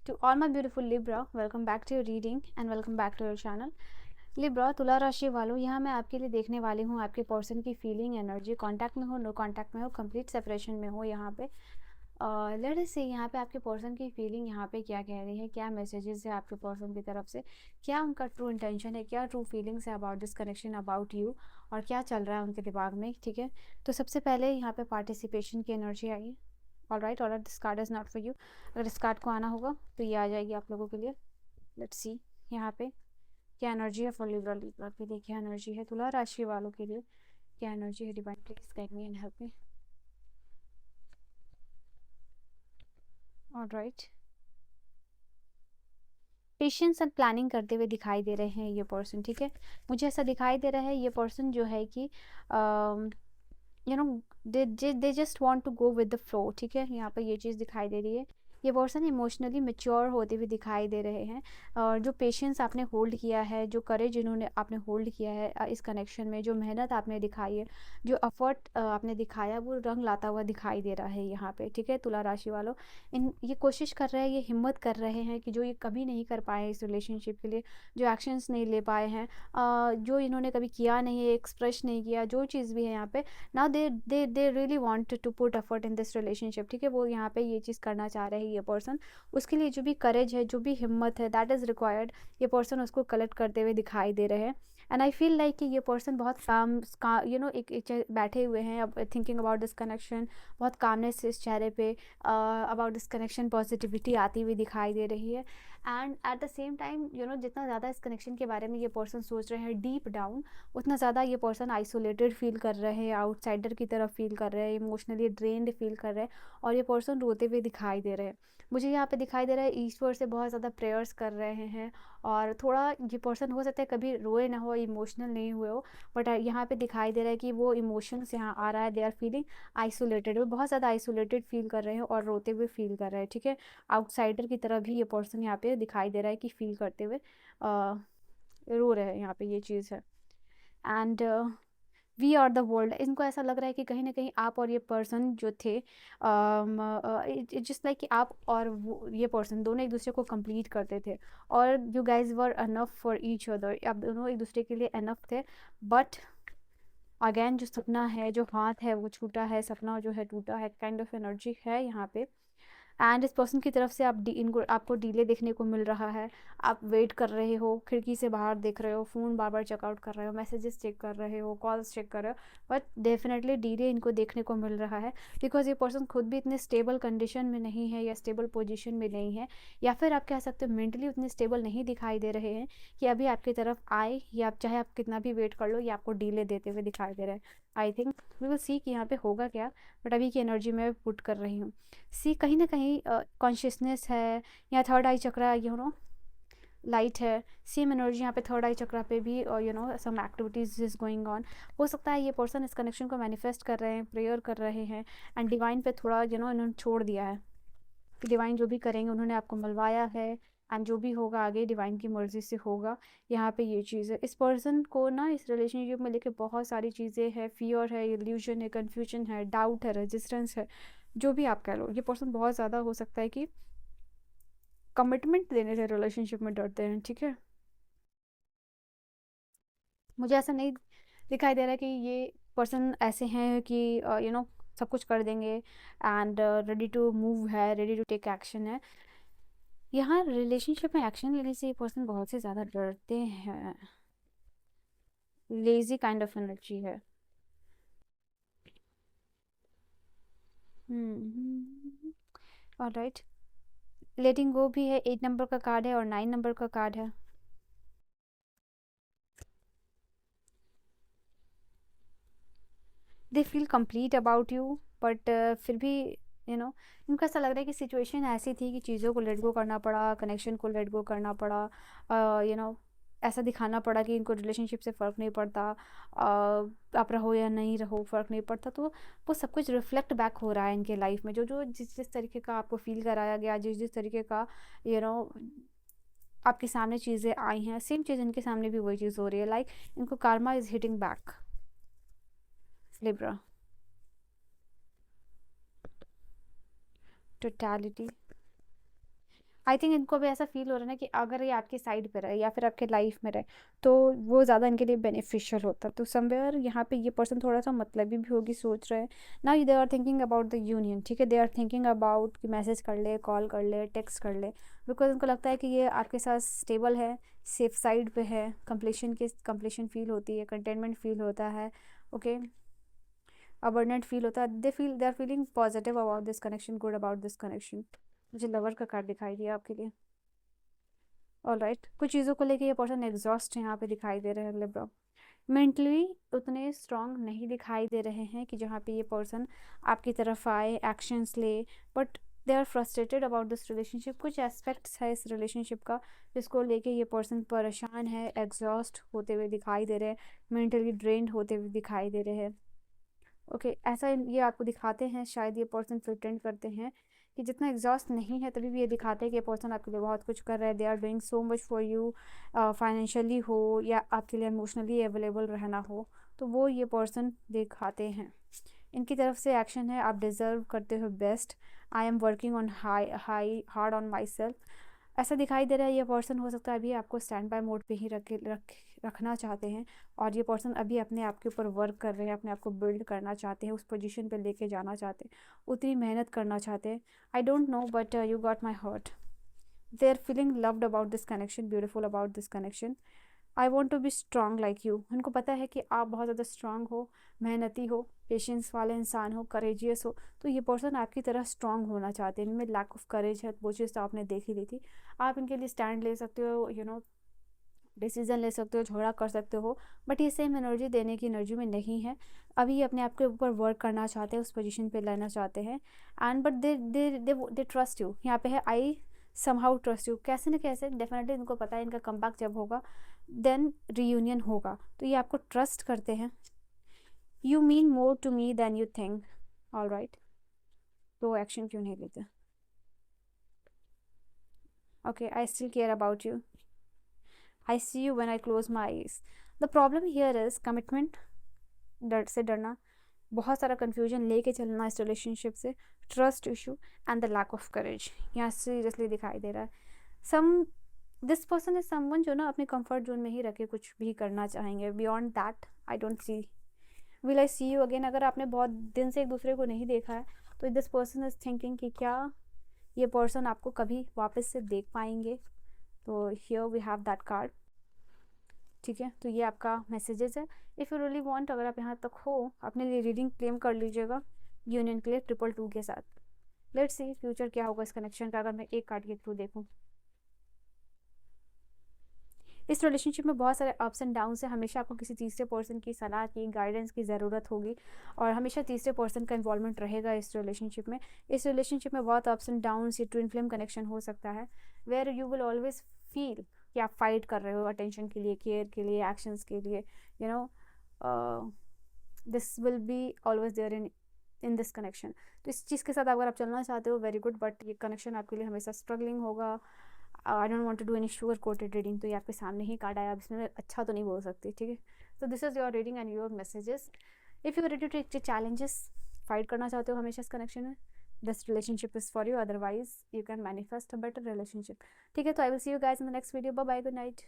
To all my beautiful Libra, welcome back to your reading and welcome back to your channel. Libra, तुला राशि वालों, यहाँ मैं आपके लिए देखने वाली हूँ आपके पर्सन की फीलिंग एनर्जी। कांटेक्ट में हो, नो कांटेक्ट में हो, कंप्लीट सेपरेशन में हो, यहाँ पे लेट अस सी यहाँ पे आपके पर्सन की फीलिंग यहाँ पे क्या कह रही है, क्या मैसेजेस है आपके पर्सन की तरफ से, क्या उनका ट्रू इंटेंशन है, क्या ट्रू फीलिंग्स है about this connection, about you, और क्या चल रहा है उनके दिमाग में। ठीक है, तो सबसे पहले यहाँ पे पार्टिसिपेशन की energy I. Alright, this card is not for you. अगर इस कार्ड को आना होगा तो ये आ जाएगी आप लोगों के लिए। लेट्स सी यहाँ पे क्या एनर्जी है फॉर लिब्रा। लिब्रा के लिए क्या एनर्जी है, तुला राशि वालों के लिए क्या एनर्जी है। Divine please guide me and help me. Alright, patience and planning करते हुए दिखाई दे रहे हैं ये पर्सन। ठीक है, मुझे ऐसा दिखाई दे रहा है ये पर्सन जो है कि you know they just want to go with the flow. ठीक है, यहाँ पर ये चीज़ दिखाई दे रही है। ये पर्सन इमोशनली मैच्योर होते हुए दिखाई दे रहे हैं, और जो पेशेंस आपने होल्ड किया है, जो करेज इन्होंने आपने होल्ड किया है इस कनेक्शन में, जो मेहनत आपने दिखाई है, जो एफर्ट आपने दिखाया, वो रंग लाता हुआ दिखाई दे रहा है यहाँ पे। ठीक है, तुला राशि वालों, इन ये कोशिश कर रहे हैं, ये हिम्मत कर रहे हैं कि जो ये कभी नहीं कर पाए इस रिलेशनशिप के लिए, जो एक्शंस नहीं ले पाए हैं, जो इन्होंने कभी किया नहीं है, एक्सप्रेस नहीं किया, जो चीज़ भी है यहाँ पे, now they really want to put effort in this relationship. ठीक है, वो यहाँ पे ये चीज़ करना चाह रहे हैं ये पर्सन। उसके लिए जो भी करेज है, जो भी हिम्मत है, दैट इज़ रिक्वायर्ड, ये पर्सन उसको कलेक्ट करते हुए दिखाई दे रहे हैं। एंड आई फील लाइक कि ये पर्सन बहुत एक बैठे हुए हैं अब, थिंकिंग अबाउट दिस कनेक्शन। बहुत कामनेस इस चेहरे पे अबाउट दिस कनेक्शन, पॉजिटिविटी आती हुई दिखाई दे रही है। And at the same time जितना ज़्यादा इस कनेक्शन के बारे में ये पर्सन सोच रहे हैं डीप डाउन, उतना ज़्यादा ये पर्सन आइसोलेटेड फील कर रहे हैं, आउटसाइडर की तरफ फील कर रहे हैं, इमोशनली ड्रेन्ड फील कर रहे हैं, और ये पर्सन रोते हुए दिखाई दे रहे हैं। मुझे यहाँ पे दिखाई दे रहा है ईश्वर से बहुत ज़्यादा प्रेयर्स कर रहे हैं, और थोड़ा ये पर्सन हो सकता है कभी रोए ना हो, इमोशनल नहीं हुए हो, बट यहाँ पे दिखाई दे रहा है कि वो इमोशंस यहाँ आ रहा है, दे आर फीलिंग आइसोलेटेड, वो बहुत ज़्यादा आइसोलेटेड फील कर रहे हैं और रोते हुए फील कर रहे हैं। ठीक है, आउटसाइडर की तरह भी ये पर्सन यहाँ पे दिखाई दे रहा है कि फील करते हुए रो रहे हैं, यहाँ पे ये चीज़ है। And we are the world, इनको ऐसा लग रहा है कि कहीं ना कहीं आप और ये पर्सन जो थे, जस्ट लाइक कि आप और ये पर्सन दोनों एक दूसरे को कंप्लीट करते थे, और you guys were enough for each other, आप दोनों एक दूसरे के लिए अनफ थे। बट अगेन जो सपना है, जो हाथ है वो छूटा है, सपना जो है टूटा है, काइंड ऑफ एनर्जी है यहाँ पे। एंड इस पर्सन की तरफ से इनको आपको डिले देखने को मिल रहा है। आप वेट कर रहे हो, खिड़की से बाहर देख रहे हो, फ़ोन बार बार चेकआउट कर रहे हो, मैसेजेस चेक कर रहे हो, कॉल्स चेक कर रहे हो, बट डेफिनेटली डिले इनको देखने को मिल रहा है, बिकॉज ये पर्सन खुद भी इतने स्टेबल कंडीशन में नहीं है या स्टेबल पोजीशन में नहीं है, या फिर आप कह सकते हो मेंटली उतने स्टेबल नहीं दिखाई दे रहे हैं कि अभी आपकी तरफ आए, या आप चाहे आप कितना भी वेट कर लो, ये आपको डिले देते हुए दिखाई दे रहे हैं। I think we will see कि यहाँ पे होगा क्या, बट अभी की एनर्जी मैं पुट कर रही हूँ। सी कहीं ना कहीं कॉन्शियसनेस है, या थर्ड आई चक्रा लाइट है, सेम एनर्जी यहाँ पे थर्ड आई चक्रा पे भी, some activities is going on. हो सकता है ये पर्सन इस कनेक्शन को मैनिफेस्ट कर रहे हैं, प्रेयर कर रहे हैं, एंड डिवाइन पे थोड़ा इन्होंने छोड़ दिया है कि डिवाइन जो भी करेंगे, उन्होंने आपको मिलवाया है, एंड जो भी होगा आगे डिवाइन की मर्जी से होगा। यहाँ पे ये चीज़ है, इस पर्सन को ना इस रिलेशनशिप में लेके बहुत सारी चीज़ें हैं, फियर है, इल्यूजन है, कन्फ्यूजन है, डाउट है, रेजिस्टेंस है, जो भी आप कह लो। ये पर्सन बहुत ज़्यादा हो सकता है कि कमिटमेंट देने से रिलेशनशिप में डरते हैं। ठीक है, मुझे ऐसा नहीं दिखाई दे रहा है कि ये पर्सन ऐसे हैं कि सब कुछ कर देंगे, एंड रेडी टू मूव है, रेडी टू टेक एक्शन है। यहाँ रिलेशनशिप में एक्शन लेने से ये पर्सन बहुत से ज़्यादा डरते हैं, लेजी काइंड ऑफ एनर्जी है। ऑलराइट, लेटिंग गो भी है, 8 नंबर का कार्ड है और 9 नंबर का कार्ड है। They feel complete about you, but फिर भी इनको ऐसा लग रहा है कि सिचुएशन ऐसी थी कि चीज़ों को लेट गो करना पड़ा, कनेक्शन को लेट गो करना पड़ा, ऐसा दिखाना पड़ा कि इनको रिलेशनशिप से फ़र्क नहीं पड़ता, आप रहो या नहीं रहो फ़र्क नहीं पड़ता। तो वो सब कुछ रिफ्लेक्ट बैक हो रहा है इनके लाइफ में, जो जो जिस जिस तरीके का आपको फील कराया गया, जिस जिस तरीके का यू नो आपके सामने चीज़ें आई हैं, सेम चीज़ इनके सामने भी वही चीज़ हो रही है। लाइक इनको karma is hitting back. Libra, totality, I think इनको भी ऐसा फील हो रहा है ना कि अगर ये आपके साइड पे रहे या फिर आपके लाइफ में रहे तो वो ज़्यादा इनके लिए बेनिफिशियल होता। तो समवेयर यहाँ पे ये पर्सन थोड़ा सा मतलबी भी होगी, सोच रहे हैं ना। They are thinking about the union, ठीक है। दे आर थिंकिंग अबाउट कि मैसेज कर ले, कॉल कर ले, टेक्स्ट कर ले, बिकॉज उनको लगता है कि ये आपके साथ स्टेबल है, सेफ साइड पे है, कंप्लीशन फील होती है, कंटेनमेंट फील होता है, ओके, अबंडेंट फील होता है। They are feeling positive about this connection, good about this connection. मुझे लवर का कार्ड दिखाई दिया आपके लिए। ऑलराइट, कुछ चीज़ों को लेके ये पर्सन एग्जॉस्ट यहाँ पे दिखाई दे रहे हैं लिब्रा। मेंटली उतने स्ट्रांग नहीं दिखाई दे रहे हैं कि जहाँ पे ये पर्सन आपकी तरफ आए, एक्शंस ले, but they are frustrated about this relationship. कुछ एस्पेक्ट्स है इस रिलेशनशिप का जिसको लेके ये पर्सन परेशान है, एग्जॉस्ट होते हुए दिखाई दे रहे हैं, मेंटली ड्रेन्ड होते हुए दिखाई दे रहे हैं, ओके। ऐसा ये आपको दिखाते हैं, शायद ये पर्सन प्रिटेंड करते हैं कि जितना एग्जॉस्ट नहीं है, तभी भी ये दिखाते हैं कि ये पर्सन आपके लिए बहुत कुछ कर रहा है। They are doing so much for you, financially हो या आपके लिए इमोशनली अवेलेबल रहना हो, तो वो ये पर्सन दिखाते हैं। इनकी तरफ से एक्शन है, आप डिज़र्व करते हो best, I am working on hard on my self. ऐसा दिखाई दे रहा है ये पर्सन हो सकता है अभी आपको स्टैंड बाय मोड पे ही रखना चाहते हैं, और ये पर्सन अभी अपने आप के ऊपर वर्क कर रहे हैं, अपने आप को बिल्ड करना चाहते हैं, उस पोजीशन पे लेके जाना चाहते हैं, उतनी मेहनत करना चाहते हैं। I don't know but you got my heart. They are feeling loved about this connection, beautiful about this connection. I want to be strong like you. उनको पता है कि आप बहुत ज़्यादा स्ट्रांग हो, मेहनती हो, पेशेंस वाले इंसान हो, करेजियस हो, तो ये पर्सन आपकी तरह स्ट्रांग होना चाहते हैं। इनमें लैक ऑफ करेज है, वो चीज़ तो आपने देख ही ली थी। आप इनके लिए स्टैंड ले सकते हो, यू नो, डिसीजन ले सकते हो, झगड़ा कर सकते हो, बट ये सेम एनर्जी देने की एनर्जी में नहीं है। अभी ये अपने आप के ऊपर वर्क करना चाहते हैं, उस पोजीशन पे लेना चाहते हैं, and but they trust you. यहाँ पे है आई समहाउ ट्रस्ट यू, कैसे न कैसे डेफिनेटली इनको पता है इनका कमबैक जब होगा देन रीयूनियन होगा, तो ये आपको ट्रस्ट करते हैं। You mean more to me than you think, all right. तो एक्शन क्यों नहीं लेते? Okay, I still care about you, I see you when I close my eyes. The problem here is commitment, डर से डरना, बहुत सारा कन्फ्यूजन लेके चलना इस रिलेशनशिप से, trust issue and the lack of courage यहाँ सीरियसली दिखाई दे रहा है। Some this person is someone जो ना अपने कंफर्ट जोन में ही रखे कुछ भी करना चाहेंगे, beyond that I don't see will I see you again. अगर आपने बहुत दिन से एक दूसरे को नहीं देखा है तो दिस पर्सन इज थिंकिंग कि क्या ये पर्सन आपको कभी वापस से देख पाएंगे। तो here we have that card, ठीक है। तो ये आपका मैसेजेस है। इफ़ यू रियली वांट, अगर आप यहाँ तक हो, अपने लिए रीडिंग क्लेम कर लीजिएगा यूनियन के लिए 222 के साथ। लेट्स सी फ्यूचर क्या होगा इस कनेक्शन का, अगर मैं एक कार्ड के थ्रू देखूँ। इस रिलेशनशिप में बहुत सारे अप्स एंड डाउन्स है, हमेशा आपको किसी तीसरे पर्सन की सलाह की, गाइडेंस की ज़रूरत होगी, और हमेशा तीसरे पर्सन का इन्वॉल्वमेंट रहेगा इस रिलेशनशिप में। इस रिलेशनशिप में बहुत अप्स एंड डाउन्स, ये ट्विन फ्लेम कनेक्शन हो सकता है, where you will always feel कि आप फाइट कर रहे हो अटेंशन के लिए, केयर के लिए, एक्शंस के लिए, you know, this will be always there in this connection. तो इस चीज़ के साथ अगर आप चलना चाहते हो, वेरी गुड, बट ये कनेक्शन आपके लिए हमेशा स्ट्रगलिंग होगा। I don't want to do any sugar coated reading, तो ये आपके सामने ही कार्ड आया, अब इसमें अच्छा तो नहीं बोल सकती, ठीक है। तो this is your reading and your messages. If you ready to take challenges, fight करना चाहते हो हमेशा इस कनेक्शन में, this relationship is for you, otherwise you can manifest a better relationship, ठीक है। तो I will see you guys in the next video, bye bye, good night.